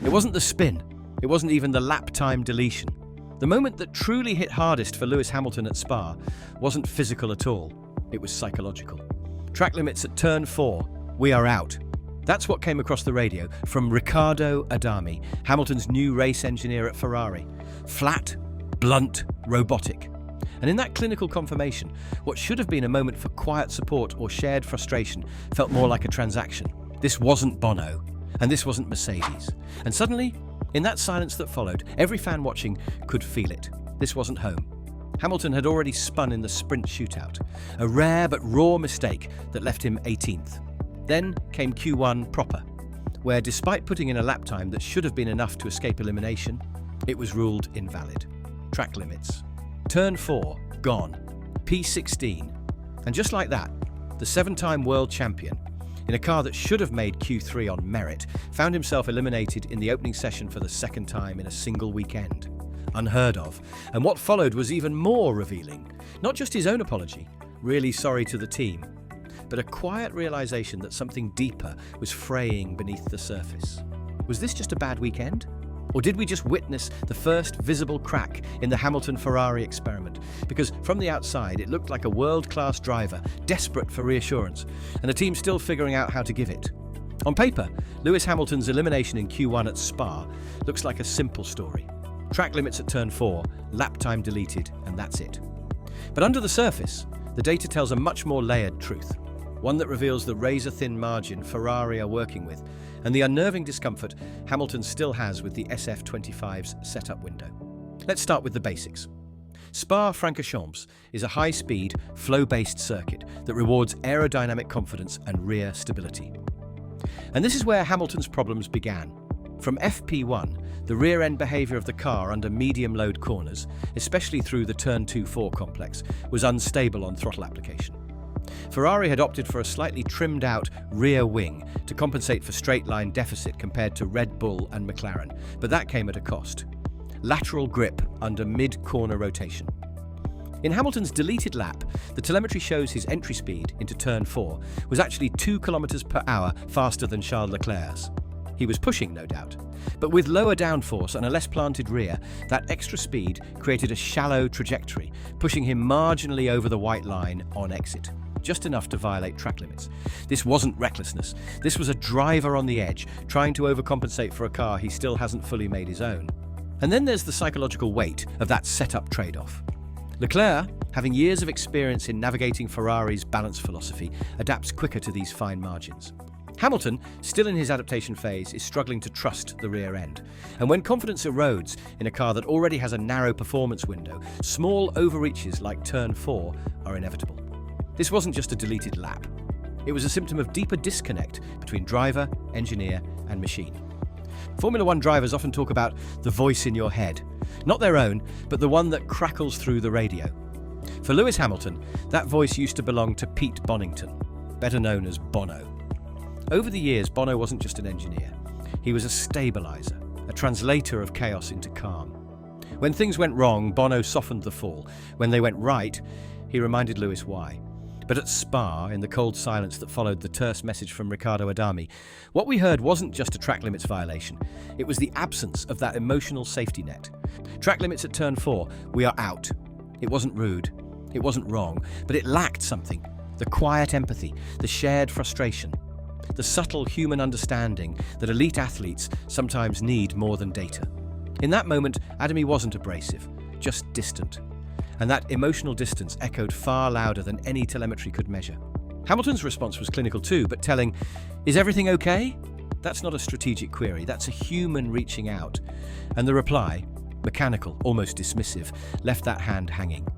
It wasn't the spin. It wasn't even the lap time deletion. The moment that truly hit hardest for Lewis Hamilton at Spa wasn't physical at all. It was psychological. Track limits at turn 4. We are out. That's what came across the radio from Riccardo Adami, Hamilton's new race engineer at Ferrari. Flat, blunt, robotic. And in that clinical confirmation, what should have been a moment for quiet support or shared frustration felt more like a transaction. This wasn't Bono, and this wasn't Mercedes. And suddenly, in that silence that followed, every fan watching could feel it. This wasn't home. Hamilton had already spun in the sprint shootout, a rare but raw mistake that left him 18th. Then came Q1 proper, where despite putting in a lap time that should have been enough to escape elimination, it was ruled invalid. Track limits. Turn 4, gone. P16. And just like that, the 7-time world champion, in a car that should have made Q3 on merit, found himself eliminated in the opening session for the second time in a single weekend. Unheard of. And what followed was even more revealing. Not just his own apology, really sorry to the team, but a quiet realization that something deeper was fraying beneath the surface. Was this just a bad weekend? Or did we just witness the first visible crack in the Hamilton-Ferrari experiment? Because from the outside, it looked like a world-class driver, desperate for reassurance, and a team still figuring out how to give it. On paper, Lewis Hamilton's elimination in Q1 at Spa looks like a simple story. Track limits at turn 4, lap time deleted, and that's it. But under the surface, the data tells a much more layered truth. One that reveals the razor-thin margin Ferrari are working with, and the unnerving discomfort Hamilton still has with the SF25's setup window. Let's start with the basics. Spa-Francorchamps is a high-speed, flow-based circuit that rewards aerodynamic confidence and rear stability. And this is where Hamilton's problems began. From FP1, the rear-end behaviour of the car under medium-load corners, especially through the Turn 2-4 complex, was unstable on throttle application. Ferrari had opted for a slightly trimmed-out rear wing to compensate for straight-line deficit compared to Red Bull and McLaren, but that came at a cost. Lateral grip under mid-corner rotation. In Hamilton's deleted lap, the telemetry shows his entry speed into Turn 4 was actually 2 km/h faster than Charles Leclerc's. He was pushing, no doubt, but with lower downforce and a less planted rear, that extra speed created a shallow trajectory, pushing him marginally over the white line on exit. Just enough to violate track limits. This wasn't recklessness. This was a driver on the edge, trying to overcompensate for a car he still hasn't fully made his own. And then there's the psychological weight of that setup trade-off. Leclerc, having years of experience in navigating Ferrari's balance philosophy, adapts quicker to these fine margins. Hamilton, still in his adaptation phase, is struggling to trust the rear end. And when confidence erodes in a car that already has a narrow performance window, small overreaches like Turn 4 are inevitable. This wasn't just a deleted lap. It was a symptom of deeper disconnect between driver, engineer, and machine. Formula One drivers often talk about the voice in your head. Not their own, but the one that crackles through the radio. For Lewis Hamilton, that voice used to belong to Pete Bonington, better known as Bono. Over the years, Bono wasn't just an engineer. He was a stabilizer, a translator of chaos into calm. When things went wrong, Bono softened the fall. When they went right, he reminded Lewis why. But at Spa, in the cold silence that followed the terse message from Riccardo Adami, what we heard wasn't just a track limits violation. It was the absence of that emotional safety net. Track limits at Turn 4, we are out. It wasn't rude, it wasn't wrong, but it lacked something. The quiet empathy, the shared frustration, the subtle human understanding that elite athletes sometimes need more than data. In that moment, Adami wasn't abrasive, just distant. And that emotional distance echoed far louder than any telemetry could measure. Hamilton's response was clinical too, but telling, "Is everything okay?" That's not a strategic query, that's a human reaching out. And the reply, mechanical, almost dismissive, left that hand hanging.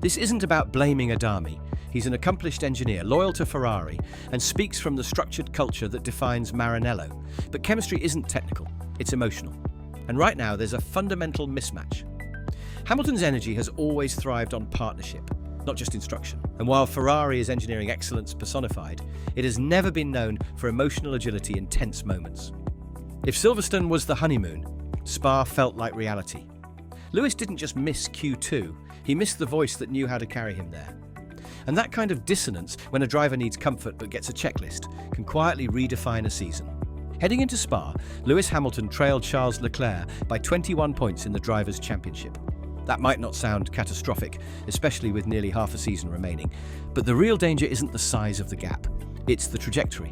This isn't about blaming Adami. He's an accomplished engineer, loyal to Ferrari, and speaks from the structured culture that defines Maranello. But chemistry isn't technical, it's emotional. And right now, there's a fundamental mismatch. Hamilton's energy has always thrived on partnership, not just instruction. And while Ferrari is engineering excellence personified, it has never been known for emotional agility in tense moments. If Silverstone was the honeymoon, Spa felt like reality. Lewis didn't just miss Q2, he missed the voice that knew how to carry him there. And that kind of dissonance, when a driver needs comfort but gets a checklist, can quietly redefine a season. Heading into Spa, Lewis Hamilton trailed Charles Leclerc by 21 points in the Drivers' Championship. That might not sound catastrophic, especially with nearly half a season remaining, but the real danger isn't the size of the gap, it's the trajectory.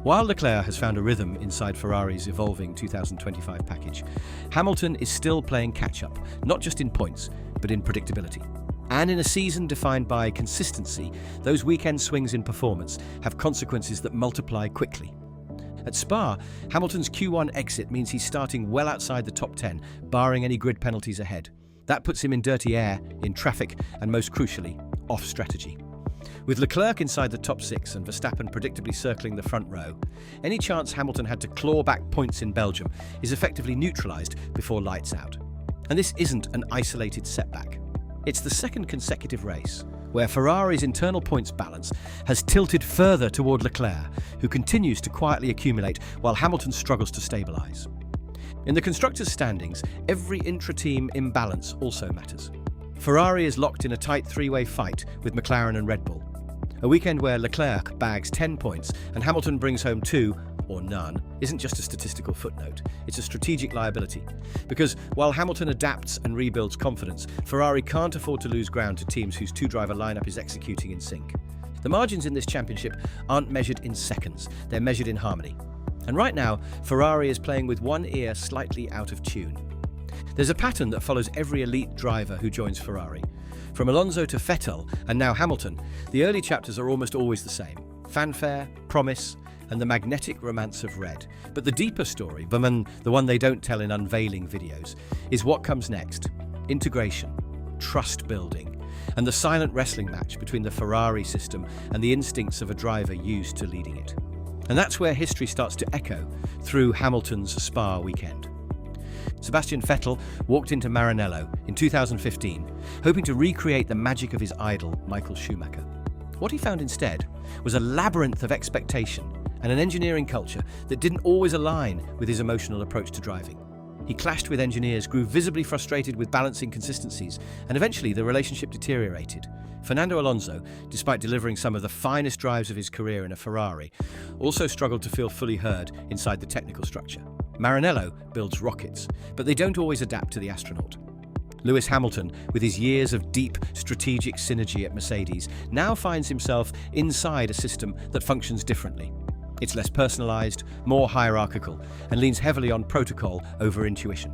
While Leclerc has found a rhythm inside Ferrari's evolving 2025 package, Hamilton is still playing catch-up, not just in points, but in predictability. And in a season defined by consistency, those weekend swings in performance have consequences that multiply quickly. At Spa, Hamilton's Q1 exit means he's starting well outside the top 10, barring any grid penalties ahead. That puts him in dirty air, in traffic, and most crucially, off strategy. With Leclerc inside the top 6 and Verstappen predictably circling the front row, any chance Hamilton had to claw back points in Belgium is effectively neutralised before lights out. And this isn't an isolated setback. It's the second consecutive race where Ferrari's internal points balance has tilted further toward Leclerc, who continues to quietly accumulate while Hamilton struggles to stabilise. In the constructors' standings, every intra-team imbalance also matters. Ferrari is locked in a tight three-way fight with McLaren and Red Bull. A weekend where Leclerc bags 10 points and Hamilton brings home 2, or none, isn't just a statistical footnote, it's a strategic liability. Because while Hamilton adapts and rebuilds confidence, Ferrari can't afford to lose ground to teams whose two-driver lineup is executing in sync. The margins in this championship aren't measured in seconds, they're measured in harmony. And right now, Ferrari is playing with one ear slightly out of tune. There's a pattern that follows every elite driver who joins Ferrari. From Alonso to Vettel, and now Hamilton, the early chapters are almost always the same. Fanfare, promise, and the magnetic romance of red. But the deeper story, the one they don't tell in unveiling videos, is what comes next. Integration, trust building, and the silent wrestling match between the Ferrari system and the instincts of a driver used to leading it. And that's where history starts to echo through Hamilton's Spa weekend. Sebastian Vettel walked into Maranello in 2015, hoping to recreate the magic of his idol, Michael Schumacher. What he found instead was a labyrinth of expectation and an engineering culture that didn't always align with his emotional approach to driving. He clashed with engineers, grew visibly frustrated with balancing consistencies, and eventually the relationship deteriorated. Fernando Alonso, despite delivering some of the finest drives of his career in a Ferrari, also struggled to feel fully heard inside the technical structure. Maranello builds rockets, but they don't always adapt to the astronaut. Lewis Hamilton, with his years of deep strategic synergy at Mercedes, now finds himself inside a system that functions differently. It's less personalised, more hierarchical, and leans heavily on protocol over intuition.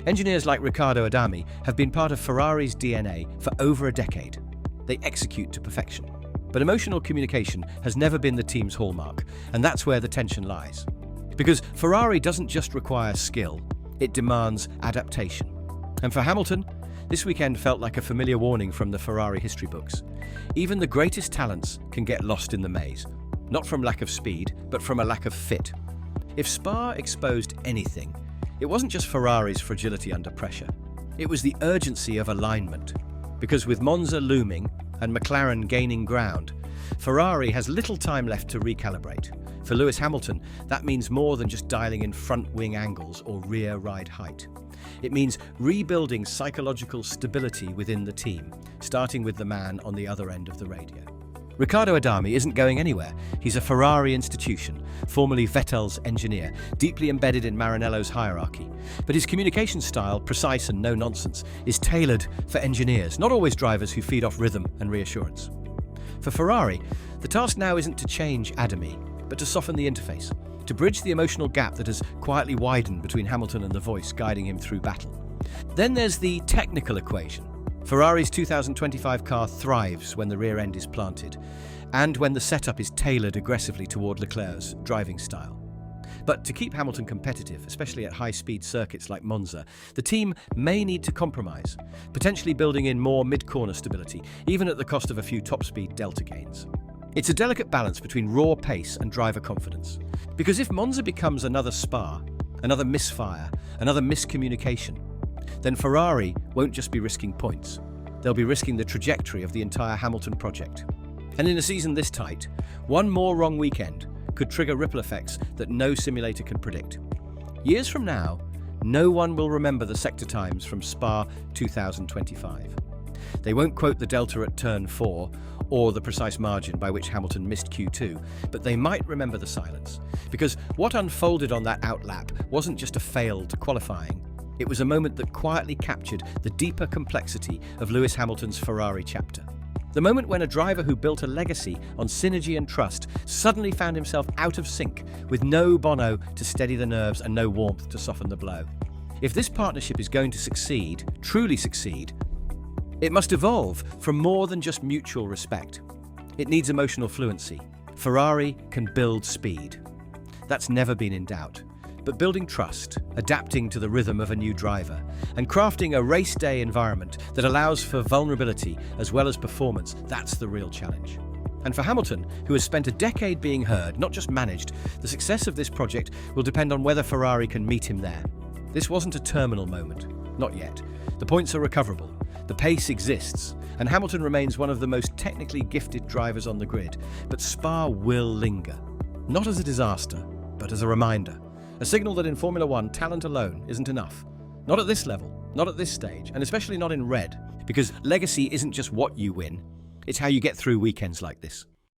Engineers like Riccardo Adami have been part of Ferrari's DNA for over a decade. They execute to perfection. But emotional communication has never been the team's hallmark, and that's where the tension lies. Because Ferrari doesn't just require skill, it demands adaptation. And for Hamilton, this weekend felt like a familiar warning from the Ferrari history books. Even the greatest talents can get lost in the maze, not from lack of speed, but from a lack of fit. If Spa exposed anything, it wasn't just Ferrari's fragility under pressure. It was the urgency of alignment. Because with Monza looming and McLaren gaining ground, Ferrari has little time left to recalibrate. For Lewis Hamilton, that means more than just dialing in front wing angles or rear ride height. It means rebuilding psychological stability within the team, starting with the man on the other end of the radio. Riccardo Adami isn't going anywhere. He's a Ferrari institution, formerly Vettel's engineer, deeply embedded in Maranello's hierarchy. But his communication style, precise and no-nonsense, is tailored for engineers, not always drivers who feed off rhythm and reassurance. For Ferrari, the task now isn't to change Adami, but to soften the interface, to bridge the emotional gap that has quietly widened between Hamilton and the voice guiding him through battle. Then there's the technical equation. Ferrari's 2025 car thrives when the rear end is planted, and when the setup is tailored aggressively toward Leclerc's driving style. But to keep Hamilton competitive, especially at high-speed circuits like Monza, the team may need to compromise, potentially building in more mid-corner stability, even at the cost of a few top-speed delta gains. It's a delicate balance between raw pace and driver confidence. Because if Monza becomes another Spa, another misfire, another miscommunication, then Ferrari won't just be risking points. They'll be risking the trajectory of the entire Hamilton project. And in a season this tight, one more wrong weekend could trigger ripple effects that no simulator can predict. Years from now, no one will remember the sector times from Spa 2025. They won't quote the delta at turn 4 or the precise margin by which Hamilton missed Q2, but they might remember the silence. Because what unfolded on that outlap wasn't just a failed qualifying, it was a moment that quietly captured the deeper complexity of Lewis Hamilton's Ferrari chapter. The moment when a driver who built a legacy on synergy and trust suddenly found himself out of sync, with no Bono to steady the nerves and no warmth to soften the blow. If this partnership is going to succeed, truly succeed, it must evolve from more than just mutual respect. It needs emotional fluency. Ferrari can build speed. That's never been in doubt. But building trust, adapting to the rhythm of a new driver, and crafting a race day environment that allows for vulnerability as well as performance, that's the real challenge. And for Hamilton, who has spent a decade being heard, not just managed, the success of this project will depend on whether Ferrari can meet him there. This wasn't a terminal moment. Not yet. The points are recoverable. The pace exists, and Hamilton remains one of the most technically gifted drivers on the grid. But Spa will linger. Not as a disaster, but as a reminder. A signal that in Formula One, talent alone isn't enough. Not at this level, not at this stage, and especially not in red. Because legacy isn't just what you win, it's how you get through weekends like this.